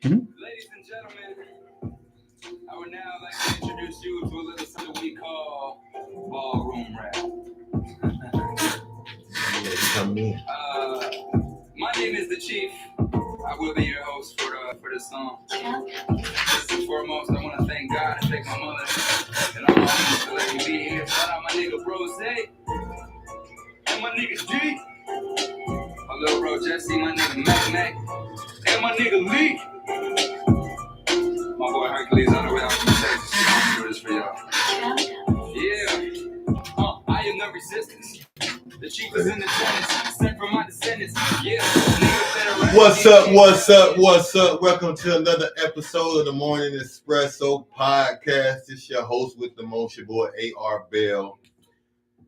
Ladies and gentlemen, I would now like to introduce you to a little something we call ballroom rap. Come in. My name is the Chief. I will be your host for this song. First and foremost, I want to thank God and thank my mother and all my homies for letting me be here. Shout out my nigga Rose and my nigga G, my little bro Jesse, my nigga Mac, and my nigga Lee. My boy Hercules on the way out from Texas. I'm do this for y'all. Yeah. I am the resistance. The chief is in the tennis, sent from my descendants. Yeah. What's up? Welcome to another episode of the Morning Espresso Podcast. It's your host with the most, your boy A.R. Bell.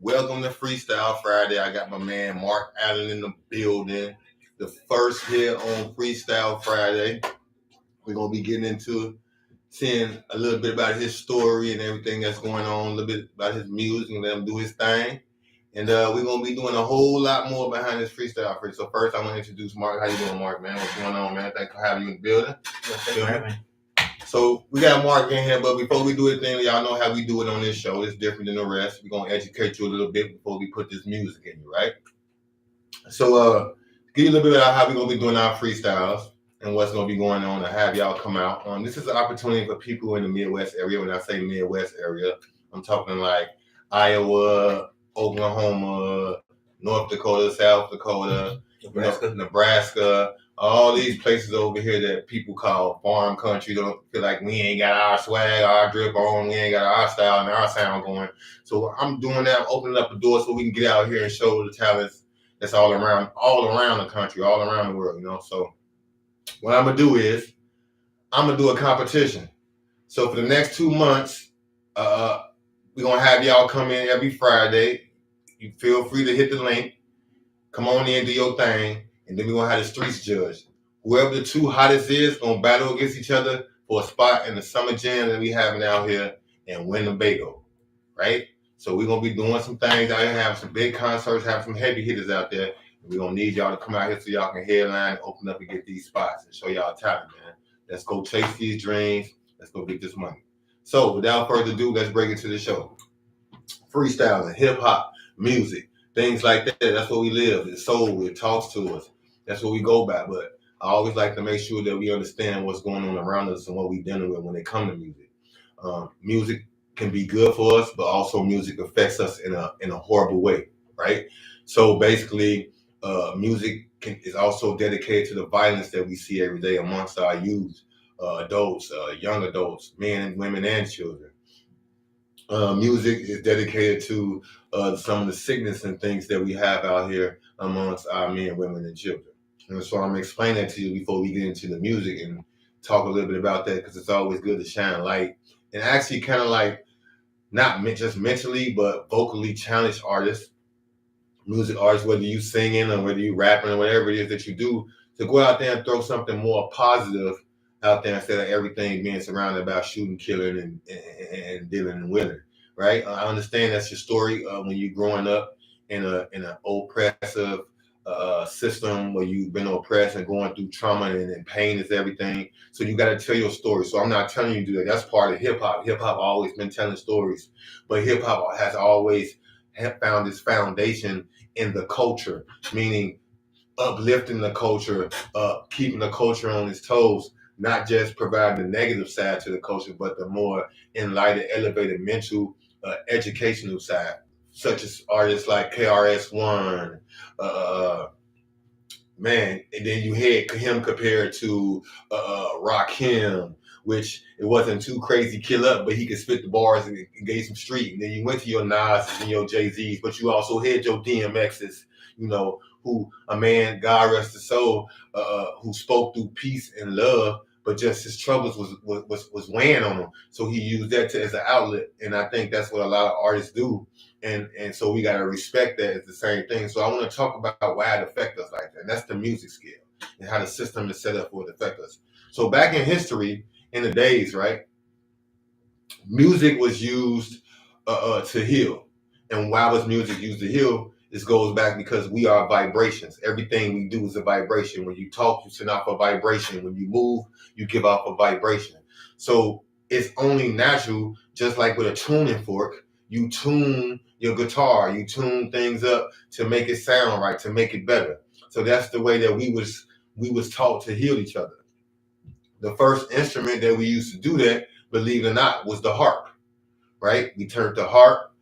Welcome to Freestyle Friday. I got my man Mark Allen in the building. The first here on Freestyle Friday. We're going to be getting into seeing a little bit about his story and everything that's going on, a little bit about his music and let him do his thing. And we're going to be doing a whole lot more behind this freestyle. So first, I want to introduce Mark. How you doing, Mark, man? What's going on, man? Thanks for having you in the building. So we got Mark in here, but before we do anything, y'all know how we do it on this show. It's different than the rest. We're going to educate you a little bit before we put this music in you, right? So give you a little bit about how we're going to be doing our freestyles and what's going to be going on to have y'all come out. This is an opportunity for people in the Midwest area. When I say Midwest area, I'm talking like Iowa, Oklahoma, North Dakota, South Dakota, Nebraska, all these places over here that people call farm country. Don't feel like we ain't got our swag, our drip on, we ain't got our style and our sound going. So I'm doing that, opening up the door so we can get out here and show the talents that's all around the country, all around the world, you know. So what I'm gonna do is I'm gonna do a competition. So for the next 2 months, we're gonna have y'all come in every Friday. You feel free to hit the link. Come on in, do your thing, and then we're gonna have the streets judge. Whoever the two hottest is gonna battle against each other for a spot in the summer jam that we having out here in Winnebago, right? So we're gonna be doing some things out here, have some big concerts, have some heavy hitters out there. And we're gonna need y'all to come out here so y'all can headline, open up and get these spots and show y'all talent, man. Let's go chase these dreams. Let's go get this money. So without further ado, let's break into the show. Freestyling, hip hop, music, things like that. That's what we live. It's soul. It talks to us. That's what we go by. But I always like to make sure that we understand what's going on around us and what we're dealing with when it comes to music. Music can be good for us, but also music affects us in a horrible way, right? So basically, music is also dedicated to the violence that we see every day amongst our youth, adults, young adults, men, women, and children. Music is dedicated to some of the sickness and things that we have out here amongst our men, women, and children. And so I'm explaining that to you before we get into the music and talk a little bit about that, because it's always good to shine light and actually kind of like not just mentally, but vocally challenge artists, music artists, whether you singing or whether you rapping or whatever it is that you do, to go out there and throw something more positive out there instead of everything being surrounded by shooting, killing, and dealing and winning, right? I understand that's your story when you're growing up in an oppressive system where you've been oppressed and going through trauma and pain is everything. So you got to tell your story. So I'm not telling you to do that. That's part of hip hop. Hip hop always been telling stories, but hip hop has always found its foundation in the culture, meaning uplifting the culture, keeping the culture on its toes, not just providing the negative side to the culture, but the more enlightened, elevated mental, educational side, such as artists like KRS-One, man, and then you had him compared to Rakim, which it wasn't too crazy kill up, but he could spit the bars and gave some street. And then you went to your Nas and your Jay-Z's, but you also had your DMX's, you know, who a man, God rest his soul, who spoke through peace and love, but just his troubles was weighing on him. So he used that as an outlet. And I think that's what a lot of artists do. And so we got to respect that. It's the same thing. So I want to talk about why it affects us like that. And that's the music scale and how the system is set up for it to affect us. So back in history, in the days, right, music was used to heal. And why was music used to heal? This goes back because we are vibrations. Everything we do is a vibration. When you talk, you send off a vibration. When you move, you give off a vibration. So it's only natural, just like with a tuning fork, you tune your guitar, you tune things up to make it sound right, to make it better. So that's the way that we was taught to heal each other. The first instrument that we used to do that, believe it or not, was the harp, right? We turned the harp,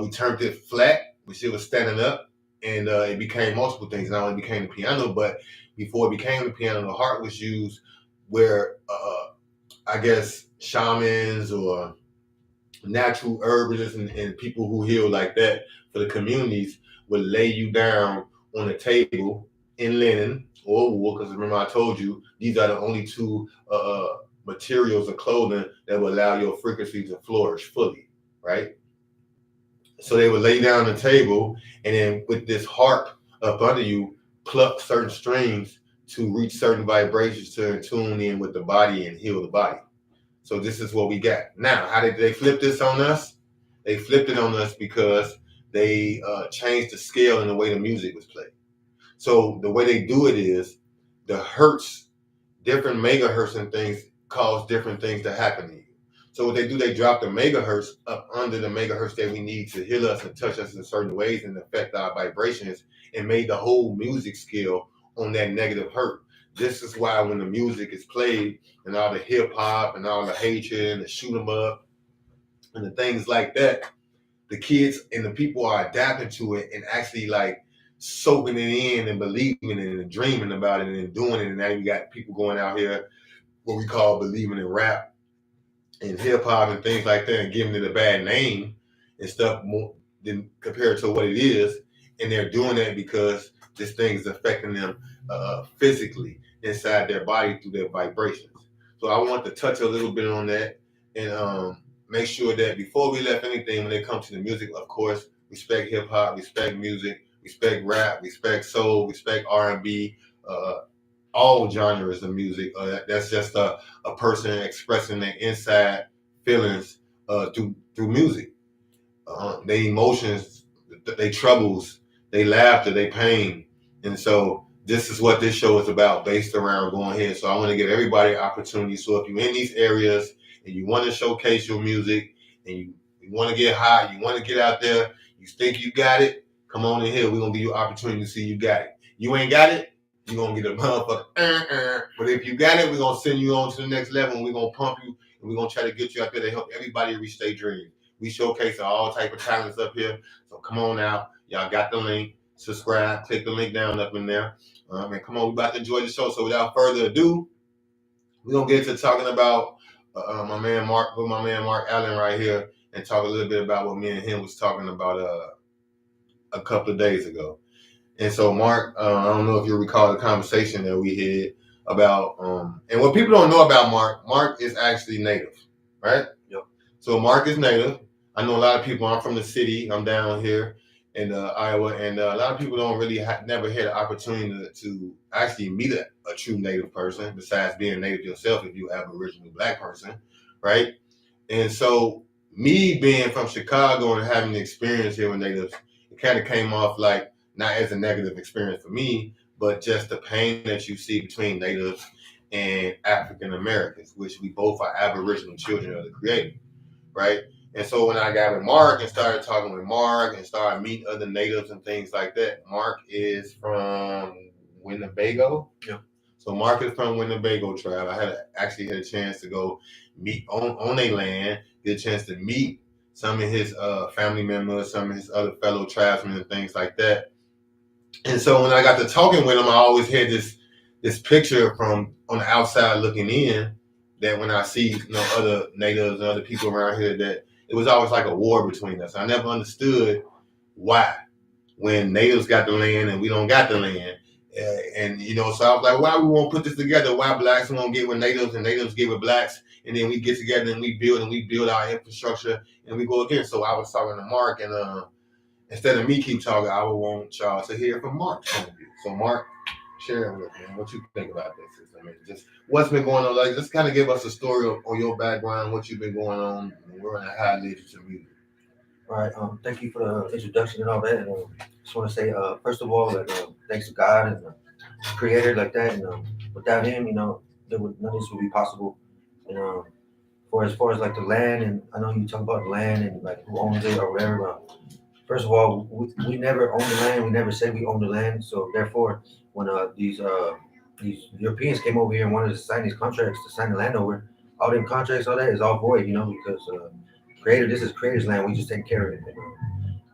we turned it flat, which it was standing up, and it became multiple things. Not only became the piano, but before it became the piano, the harp was used where, I guess, shamans or natural herbalists and people who heal like that for the communities would lay you down on a table in linen or wool, because remember I told you these are the only two materials of clothing that will allow your frequency to flourish fully, right? So they would lay down on the table, and then with this harp up under you, pluck certain strings to reach certain vibrations to tune in with the body and heal the body. So this is what we got. Now, how did they flip this on us? They flipped it on us because they changed the scale in the way the music was played. So the way they do it is the hertz, different megahertz and things cause different things to happen to you. So what they do, they drop the megahertz up under the megahertz that we need to heal us and touch us in certain ways and affect our vibrations, and made the whole music scale on that negative hertz. This is why when the music is played and all the hip hop and all the hatred and the shoot 'em up and the things like that, the kids and the people are adapting to it and actually like soaking it in and believing it and dreaming about it and doing it. And now you got people going out here, what we call believing in rap and hip hop and things like that, and giving it a bad name and stuff more than compared to what it is. And they're doing that because this thing is affecting them physically inside their body through their vibrations. So I want to touch a little bit on that and make sure that before we left anything, when it comes to the music, of course, respect hip hop, respect music, respect rap, respect soul, respect R&B, all genres of music. That's just a person expressing their inside feelings through music. Their emotions, their troubles, their laughter, their pain. And so this is what this show is about, based around going here. So I want to give everybody an opportunity. So if you're in these areas and you want to showcase your music and you want to get high, you want to get out there, you think you got it, come on in here. We're going to give you an opportunity to see you got it. You ain't got it, you're going to get a motherfucker. But if you got it, we're going to send you on to the next level, and we're going to pump you, and we're going to try to get you out there to help everybody reach their dreams. We showcase all type of talents up here. So come on out. Y'all got the link. Subscribe. Click the link down up in there. And come on, we about to enjoy the show. So without further ado, we're going to get to talking about my man Mark Allen right here, and talk a little bit about what me and him was talking about a couple of days ago. And so, Mark, I don't know if you recall the conversation that we had about, and what people don't know about Mark is actually native, right? Yep. So Mark is native. I know a lot of people. I'm from the city. I'm down here in Iowa, and a lot of people don't really never had the opportunity to actually meet a true native person, besides being native yourself if you're an Aboriginal Black person, right? And so, me being from Chicago and having the experience here with natives, it kind of came off like, not as a negative experience for me, but just the pain that you see between natives and African Americans, which we both are Aboriginal children of the Creator, right? And so when I got with Mark and started talking with Mark and started meeting other natives and things like that, Mark is from Winnebago. Yeah. So Mark is from Winnebago tribe. I actually had a chance to go meet on their land, get a chance to meet some of his family members, some of his other fellow tribesmen and things like that. And so when I got to talking with him, I always had this picture from on the outside looking in, that when I see other natives and other people around here, that it was always like a war between us. I never understood why, when natives got the land and we don't got the land. And so I was like, why we won't put this together? Why blacks won't get with natives and natives get with blacks, and then we get together and we build our infrastructure and we go again. So I was talking to Mark, and instead of me keep talking, I would want y'all to hear from Mark's point of view. So Mark, share with me what you think about this. I mean, just what's been going on. Like, just kind of give us a story on your background, what you've been going on, and where and how it led you to music. All right. Thank you for the introduction and all that. And just want to say, first of all, that thanks to God and the Creator like that. And without Him, none of this would be possible. And for as far as like the land, and I know you talk about the land and like who owns it or whatever. First of all, we never owned the land. We never said we owned the land. So therefore, when these Europeans came over here and wanted to sign these contracts to sign the land over, all them contracts, all that is all void. Because Creator, this is Creator's land. We just take care of it.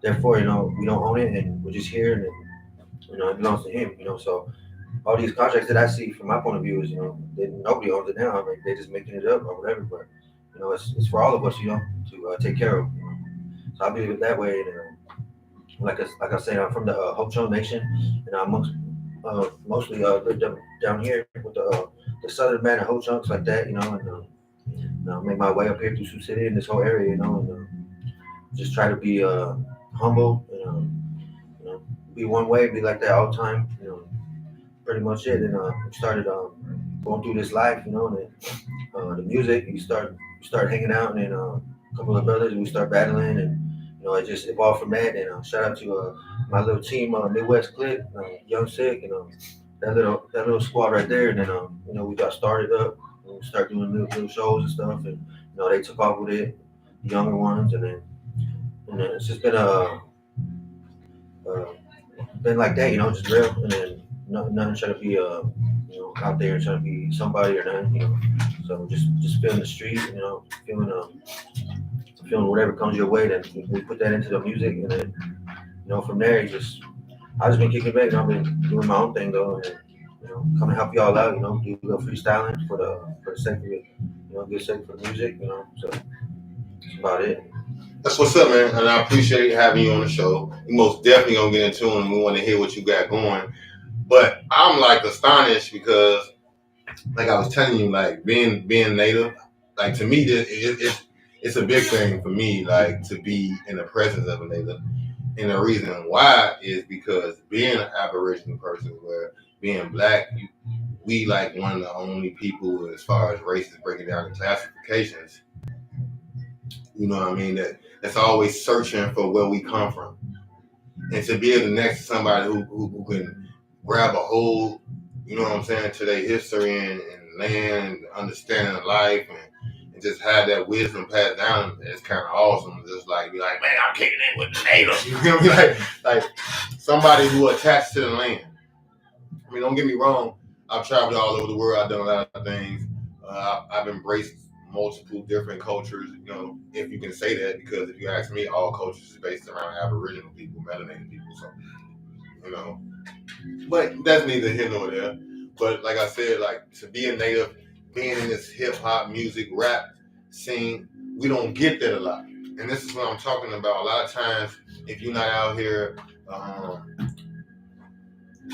Therefore, we don't own it, and we're just here, and it belongs to Him. So all these contracts that I see from my point of view is, nobody owns it now. Like they're just making it up or whatever. But it's for all of us, to take care of. So I believe it that way. And like I said, I'm from the Ho Chunk Nation, and I mostly live down here with the southern band of Ho Chunks like that. And make my way up here through Sioux City and this whole area. And just try to be humble. You know, be one way, be like that all the time. Pretty much it. And started going through this life. And then, the music. You start hanging out, and then a couple of brothers. We start battling, and it just evolved from that. And shout out to my little team, Midwest Click, Young Sick, and that little squad right there. And then we got started up. And we started doing little shows and stuff, and they took off with it, the younger ones, and then it's just uh, been like that, just real, and then nothing trying to be out there trying to be somebody or nothing. So just feeling the street, feeling whatever comes your way. Then we put that into the music, and then from there, I just been kicking back, and I've been doing my own thing though, and come and help y'all out. Do a little freestyling for the sake of it, good sake for the music. So that's about it. That's what's up, man. And I appreciate having you on the show. We most definitely gonna get into it, and we want to hear what you got going. But I'm like astonished because, like I was telling you, like being native, like to me, it's a big thing for me, like to be in the presence of a native. And the reason why is because being an Aboriginal person, where being black, we like one of the only people as far as races breaking down the classifications. You know what I mean? That's always searching for where we come from, and to be able to next to somebody who can grab a hold, you know what I'm saying, to their history and land, and understanding of life, and just have that wisdom passed down. It's kind of awesome. Just like be like, man, I'm kicking it with the natives. You feel me? Like somebody who attached to the land. I mean, don't get me wrong. I've traveled all over the world. I've done a lot of things. I've embraced multiple different cultures. If you can say that, because if you ask me, all cultures is based around Aboriginal people, melanated people. So, you know, but that's neither here nor there. But like I said, like to be a native, being in this hip hop, music, rap scene, we don't get that a lot. And this is what I'm talking about. A lot of times, if you're not out here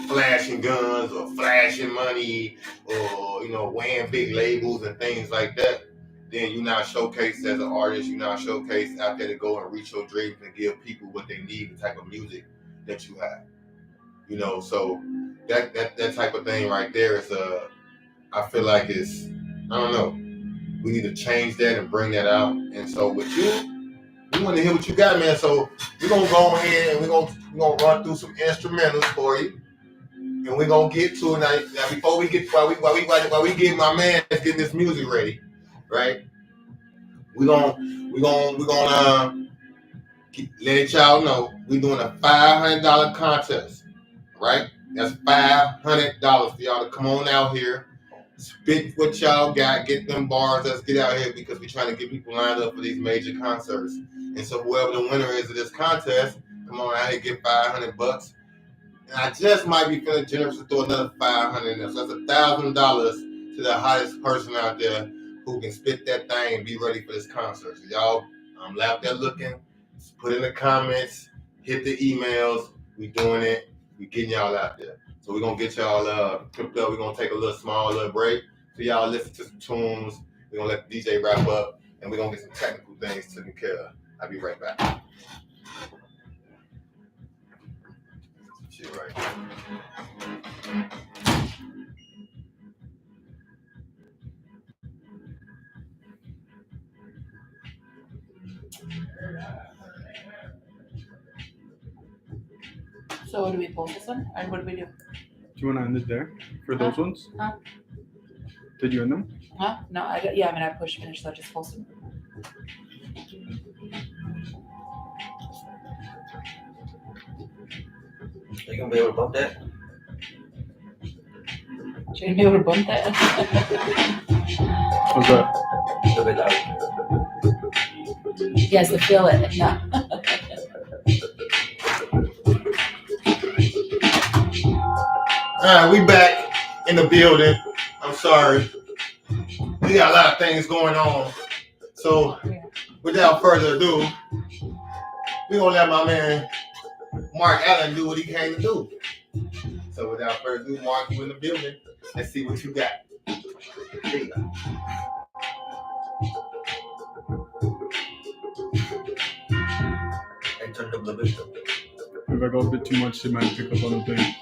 flashing guns or flashing money or wearing big labels and things like that, then you're not showcased as an artist. You're not showcased out there to go and reach your dreams and give people what they need, the type of music that you have. So that type of thing right there is I feel like it's, I don't know, we need to change that and bring that out. And so with you, we want to hear what you got, man. So we're gonna go ahead and we're gonna run through some instrumentals for you, and we're gonna get to it now. Before we get while we get my man getting this music ready, right? We're gonna let y'all know we're doing a $500 contest, right? That's $500 for y'all to come on out here, spit what y'all got, get them bars. Let's get out here because we're trying to get people lined up for these major concerts. And so whoever the winner is of this contest, come on out here, get $500. And I just might be feeling generous to throw another $500 in there. So that's $1,000 to the hottest person out there who can spit that thing and be ready for this concert. So y'all, out there looking, put in the comments, hit the emails. We doing it. We getting y'all out there. So we're gonna get y'all tripped up. We're gonna take a little break. So y'all listen to some tunes. We're gonna let the DJ wrap up, and we're gonna get some technical things taken care of. I'll be right back. Shit right. So what do we post this one? And what do we do? Do you want to end it there for those ones? Huh? Did you end them? Huh? No, I pushed finish, so I just posted. Are you gonna be able to bump that? You're gonna be able to bump that? What's that? A bit loud. Yes, to feel it. No. All right, we back in the building. I'm sorry. We got a lot of things going on. So, without further ado, we're going to let my man Mark Allen do what he came to do. So, without further ado, Mark, you in the building. Let's see what you got. There you go. I turned up a little bit. If I go a bit too much, it might pick up on the thing.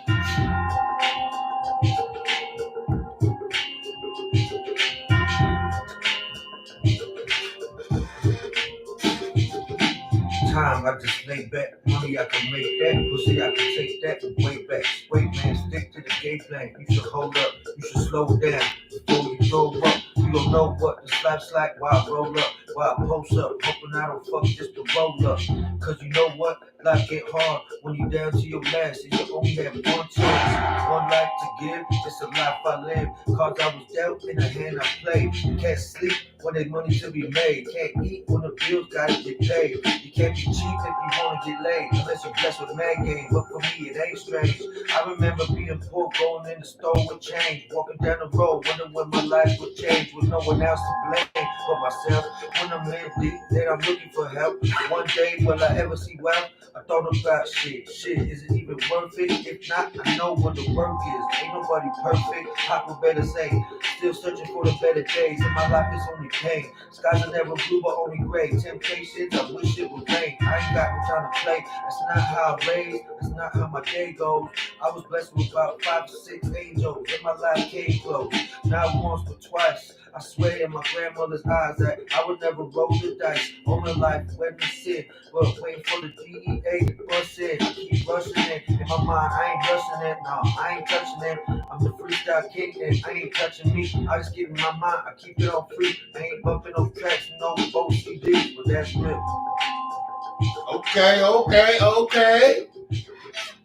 Time, I just lay back. Money, I can make that. Pussy, I can take that. Way back. Wait, man, stick to the game plan. You should hold up. You should slow down. Before you throw up, you don't know what the slap's like. Why I roll up, why I post up. Hoping I don't fuck just to roll up. Cause you know what? Life get hard when you down to your last. And you only have one choice. One life to give. It's a life I live. Cause I was dealt in the hand I played. Can't sleep when there's money to be made. Can't eat when the bills gotta get paid. You can't be cheap if you wanna get laid. Unless you're blessed with mad game. But for me, it ain't strange. I remember being poor, going in the store with change. Walking down the road, wondering when my life would change. With no one else to blame but myself. When I'm in deep, then I'm looking for help. One day, will I ever see wealth? I thought about shit, is it even worth it? If not, I know what the work is. Ain't nobody perfect, Papa better say. Still searching for the better days, and my life is only pain. Skies are never blue, but only gray. Temptations, I wish it would rain. I ain't got no time to play, that's not how I raised, that's not how my day goes. I was blessed with about 5 to 6 angels, and my life came close. Not once, but twice. I swear in my grandmother's eyes that I would never roll the dice. Only life when we sit, but waiting for the DEA to bust in. I keep rushing it in my mind. I ain't rushing it. No, I ain't touching it. I'm the freestyle king and I ain't touching me. I just get in my mind. I keep it on free. I ain't bumping no tracks, no OCD, but that's real. Okay.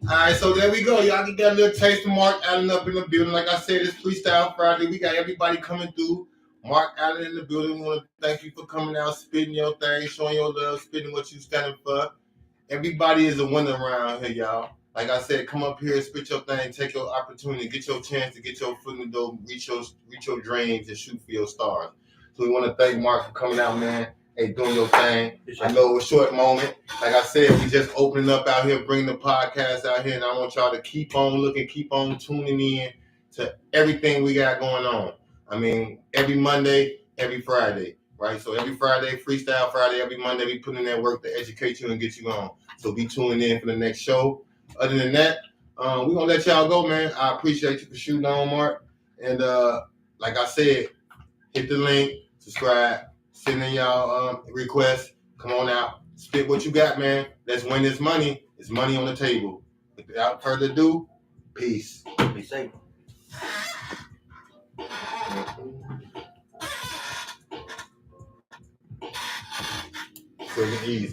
Alright, so there we go. Y'all can get a little taste of Mark Allen up in the building. Like I said, it's Freestyle Friday. We got everybody coming through. Mark Allen in the building. We want to thank you for coming out, spitting your thing, showing your love, spitting what you standing for. Everybody is a winner around here, y'all. Like I said, come up here, spit your thing, take your opportunity, get your chance to get your foot in the door, reach your dreams, and shoot for your stars. So we want to thank Mark for coming out, man. Hey, doing your thing. I know it was a short moment. Like I said, we just opening up out here, bringing the podcast out here, and I want y'all to keep on looking, keep on tuning in to everything we got going on. I mean, every Monday, every Friday, right? So every Friday, Freestyle Friday, every Monday, we put in that work to educate you and get you on. So be tuning in for the next show. Other than that, we're going to let y'all go, man. I appreciate you for shooting on, Mark. And like I said, hit the link, subscribe, send in y'all requests. Come on out. Spit what you got, man. Let's win this money. It's money on the table. Without further ado, peace. Be safe. So easy.